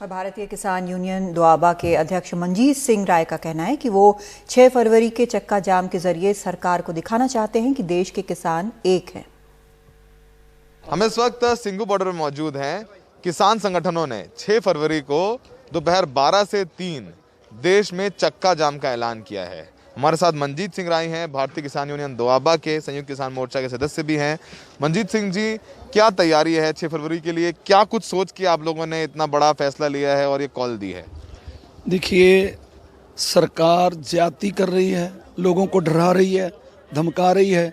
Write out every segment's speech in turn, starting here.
और भारतीय किसान यूनियन दोआबा के अध्यक्ष मंजीत सिंह राय का कहना है कि वो 6 फरवरी के चक्का जाम के जरिए सरकार को दिखाना चाहते हैं कि देश के किसान एक हैं। हम इस वक्त सिंघू बॉर्डर में मौजूद हैं। किसान संगठनों ने 6 फरवरी को दोपहर 12 से 3 देश में चक्का जाम का ऐलान किया है। हमारे साथ मंजीत सिंह राय हैं, भारतीय किसान यूनियन दोआबा के संयुक्त किसान मोर्चा के सदस्य भी हैं। मंजीत सिंह जी, क्या तैयारी है 6 फरवरी के लिए? क्या कुछ सोच के आप लोगों ने इतना बड़ा फैसला लिया है और ये कॉल दी है? देखिए, सरकार ज्यादती कर रही है, लोगों को डरा रही है, धमका रही है।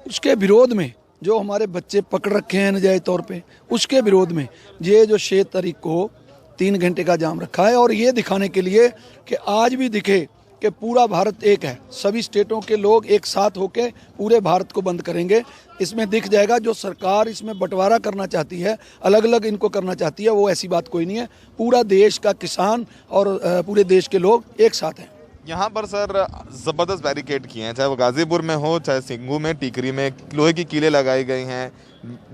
उसके विरोध में जो हमारे बच्चे पकड़ रखे हैं नजायज तौर पे, उसके विरोध में ये जो 6 तारीख को 3 घंटे का जाम रखा है और ये दिखाने के लिए कि आज भी दिखे कि पूरा भारत एक है। सभी स्टेटों के लोग एक साथ होकर पूरे भारत को बंद करेंगे। इसमें दिख जाएगा जो सरकार इसमें बंटवारा करना चाहती है, अलग अलग इनको करना चाहती है, वो ऐसी बात कोई नहीं है। पूरा देश का किसान और पूरे देश के लोग एक साथ हैं। यहाँ पर सर जबरदस्त बैरिकेड किए हैं, चाहे वो गाजीपुर में हो, चाहे सिंघू में, टीकरी में लोहे की कीलें लगाई गई हैं,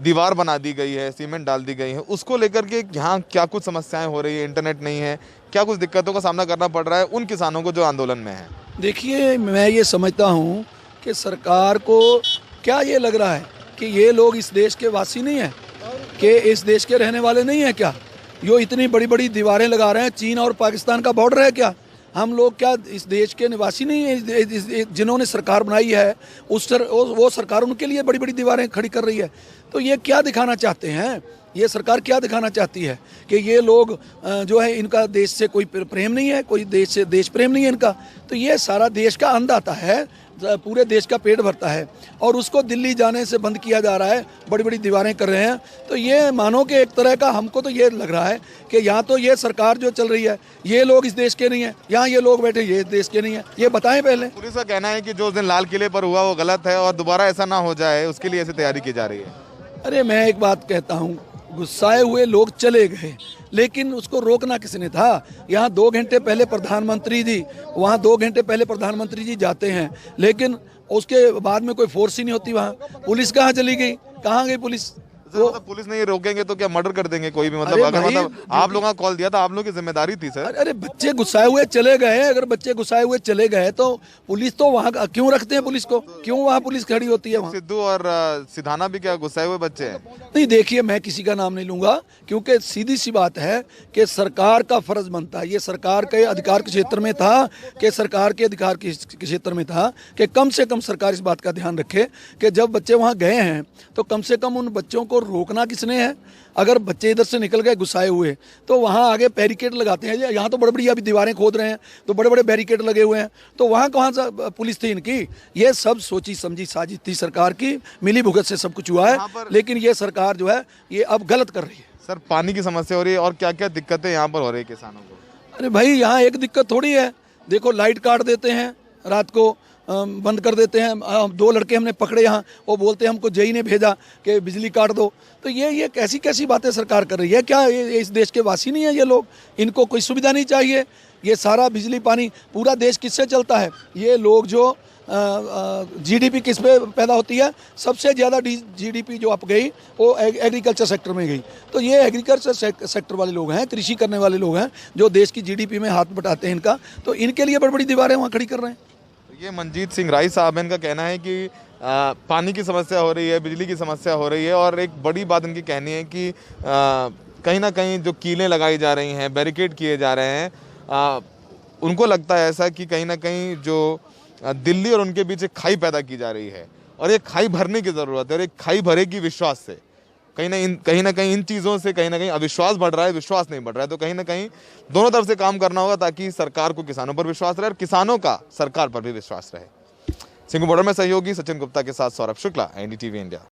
दीवार बना दी गई है, सीमेंट डाल दी गई है। उसको लेकर के यहाँ क्या कुछ समस्याएं हो रही है? इंटरनेट नहीं है, क्या कुछ दिक्कतों का सामना करना पड़ रहा है उन किसानों को जो आंदोलन में है? देखिए, मैं ये समझता हूँ कि सरकार को क्या ये लग रहा है कि ये लोग इस देश के वासी नहीं हैं, कि इस देश के रहने वाले नहीं हैं क्या? यो इतनी बड़ी बड़ी दीवारें लगा रहे हैं। चीन और पाकिस्तान का बॉर्डर है क्या? हम लोग क्या इस देश के निवासी नहीं हैं? जिन्होंने सरकार बनाई है वो सरकार उनके लिए बड़ी बड़ी दीवारें खड़ी कर रही है। तो ये क्या दिखाना चाहते हैं? ये सरकार क्या दिखाना चाहती है कि ये लोग जो है, इनका देश से कोई प्रेम नहीं है, कोई देश से देश प्रेम नहीं है इनका। तो ये सारा देश का अन्नदाता है, पूरे देश का पेट भरता है और उसको दिल्ली जाने से बंद किया जा रहा है, बड़ी बड़ी दीवारें कर रहे हैं। तो ये मानो कि एक तरह का, हमको तो ये लग रहा है कि यहाँ तो ये सरकार जो चल रही है, ये लोग इस देश के नहीं है, यहाँ ये लोग बैठे ये देश के नहीं है। ये बताएं पहले। पुलिस का कहना है कि जो उस दिन लाल किले पर हुआ वो गलत है और दोबारा ऐसा ना हो जाए, उसके लिए ऐसी तैयारी की जा रही है। अरे, मैं एक बात कहता हूँ, गुस्साए हुए लोग चले गए, लेकिन उसको रोकना किसने था? यहाँ 2 घंटे पहले प्रधानमंत्री जी, वहाँ 2 घंटे पहले प्रधानमंत्री जी जाते हैं, लेकिन उसके बाद में कोई फोर्स ही नहीं होती। वहाँ पुलिस कहाँ चली गई? कहाँ गई पुलिस? तो पुलिस नहीं रोकेंगे तो क्या मर्डर कर देंगे कोई भी? मतलब अगर आप लोगों का कॉल दिया था, आप लोगों की जिम्मेदारी थी सर। अरे, बच्चे गुस्साए हुए चले गए। अगर बच्चे गुस्साए हुए चले गए तो पुलिस तो वहाँ क्यों रखते हैं? पुलिस को क्यों वहाँ पुलिस खड़ी होती है? सिद्धू और सिधाना भी क्या गुस्साए हुए बच्चे हैं? नहीं, देखिए, मैं किसी का नाम नहीं लूंगा, क्योंकि सीधी सी बात है कि सरकार का फर्ज बनता है, ये सरकार के अधिकार के क्षेत्र में था, कि सरकार के अधिकार के क्षेत्र में था कि कम से कम सरकार इस बात का ध्यान रखे कि जब बच्चे वहाँ गए हैं तो कम से कम उन बच्चों को रोकना किसने है? अगर बच्चे इधर से निकल गए गुस्साए हुए तो वहाँ आगे बैरिकेड लगाते हैं। यहाँ तो बड़ी बड़ी अभी दीवारें खोद रहे हैं, तो बड़े बड़े बैरिकेड लगे हुए हैं, तो वहाँ कहाँ से पुलिस थी इनकी? ये सब सोची समझी साजिश थी सरकार की, मिली भुगत से सब कुछ हुआ है। लेकिन ये सरकार जो है ये अब गलत कर रही है। सर, पानी की समस्या हो रही है और क्या क्या दिक्कतें यहाँ पर हो रही है किसानों को? अरे भाई, यहाँ एक दिक्कत थोड़ी है। देखो, लाइट काट देते हैं, रात को बंद कर देते हैं। 2 लड़के हमने पकड़े यहाँ, वो बोलते हैं हमको जेई ने भेजा कि बिजली काट दो। तो ये कैसी कैसी बातें सरकार कर रही है? क्या ये इस देश के वासी नहीं है ये लोग? इनको कोई सुविधा नहीं चाहिए? ये सारा बिजली पानी, पूरा देश किससे चलता है? ये लोग जो जीडीपी किस पे पैदा होती है? सबसे ज़्यादा जीडीपी जो अप गई वो एग्रीकल्चर सेक्टर में गई। तो ये एग्रीकल्चर सेक्टर वाले लोग हैं, कृषि करने वाले लोग हैं, जो देश की जीडीपी में हाथ बटाते हैं इनका। तो इनके लिए बड़ी बड़ी दीवारें वहाँ खड़ी कर रहे हैं। ये मंजीत सिंह राय साहब, इनका कहना है कि पानी की समस्या हो रही है, बिजली की समस्या हो रही है और एक बड़ी बात इनकी कहनी है कि कहीं ना कहीं जो कीलें लगाई जा रही हैं, बैरिकेड किए जा रहे हैं, उनको लगता है ऐसा कि कहीं ना कहीं जो दिल्ली और उनके बीच एक खाई पैदा की जा रही है और ये खाई भरने की ज़रूरत है। और एक खाई भरेगी विश्वास से। कहीं ना कहीं इन चीज़ों से कहीं ना कहीं अविश्वास बढ़ रहा है, विश्वास नहीं बढ़ रहा है। तो कहीं ना कहीं दोनों तरफ से काम करना होगा ताकि सरकार को किसानों पर विश्वास रहे और किसानों का सरकार पर भी विश्वास रहे। सिंघू बॉर्डर में सहयोगी सचिन गुप्ता के साथ सौरभ शुक्ला, एनडीटीवी इंडिया।